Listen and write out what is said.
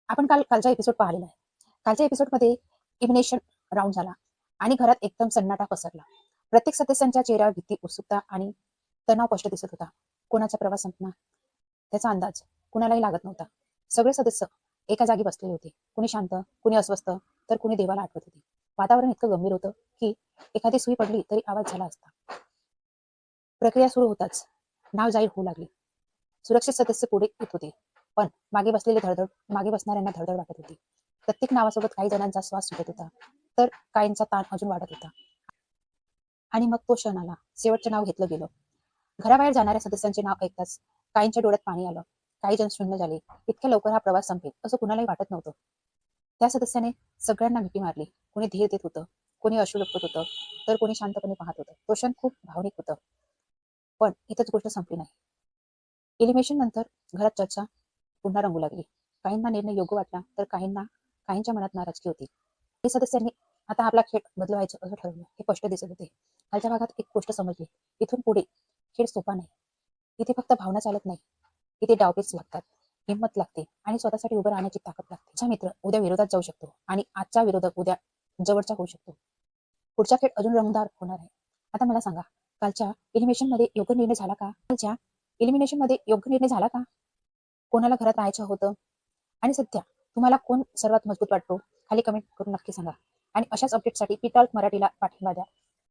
आपण कालचा एपिसोड पाहिलेला आहे. कालच्या एपिसोडमध्ये इलिमिनेशन राऊंड झाला आणि घरात एकदम सन्नाटा पसरला. प्रत्येक सदस्यांच्या चेहऱ्यावर भीती, उत्सुकता आणि तणाव स्पष्ट दिसत होता. कोणाचा प्रवास संपणार त्याचा अंदाज कुणालाही लागत नव्हता. सगळे सदस्य एका जागी बसलेले होते. कुणी शांत, कुणी अस्वस्थ, तर कुणी देवाला आठवत होते. वातावरण इतकं गंभीर होतं की एखादी सुई पडली तरी आवाज झाला असता. प्रक्रिया सुरू होताच नाव जाहीर होऊ लागले. सुरक्षित सदस्य पुढे येत होते, पण मागे बसणाऱ्यांना धडधड वाटत होती. प्रत्येक नावासोबत काही जणांचा श्वास सुटत होता, तर काहींचा ताण अजून वाढत होता. आणि मग तो क्षण आला. शेवटचं नाव घेतलं गेलं. घराबाहेर जाणाऱ्या सदस्यांचे नाव ऐकताच काहींच्या डोळ्यात पाणी आलं. काही जण शून्य झाले. इतक्या लवकर हा प्रवास संपेल असं कुणालाही वाटत नव्हतं. त्या सदस्याने सगळ्यांना मिठी मारली. कोणी धीर देत होतं, कोणी अश्रू लपवत होतं, तर कोणी शांतपणे पाहत होतं. तो क्षण खूप भावनिक होतं. पण इथंच गोष्ट संपली नाही. एलिमिनेशन नंतर घरात चर्चा पुन्हा रंगू लागली. काहींना निर्णय योग्य वाटला, तर काहींच्या मनात नाराजगी होती. काही सदस्यांनी आता आपला खेळ बदलवायचं असं ठरवलं. हे स्पष्ट दिसत होते. कालच्या भागात एक गोष्ट समजली. इथून पुढे खेळ सोपा नाही. इथे फक्त भावना चालत नाही. इथे डावपेच लागतात, हिंमत लागते आणि स्वतःसाठी उभं राहण्याची ताकद लागते. आजचा मित्र उद्या विरोधात जाऊ शकतो आणि आजचा विरोधक उद्या जवळचा होऊ शकतो. पुढचा खेळ अजून रंगदार होणार आहे. आता मला सांगा, कालच्या एलिमिनेशन मध्ये योग्य निर्णय झाला का? कोणाला घरात राहायचं होतं? आणि सध्या तुम्हाला कोण सर्वात मजबूत वाटतो? खाली कमेंट करून नक्की सांगा. आणि अशाच अपडेटसाठी पी टॉक मराठीला पाठिंबा द्या.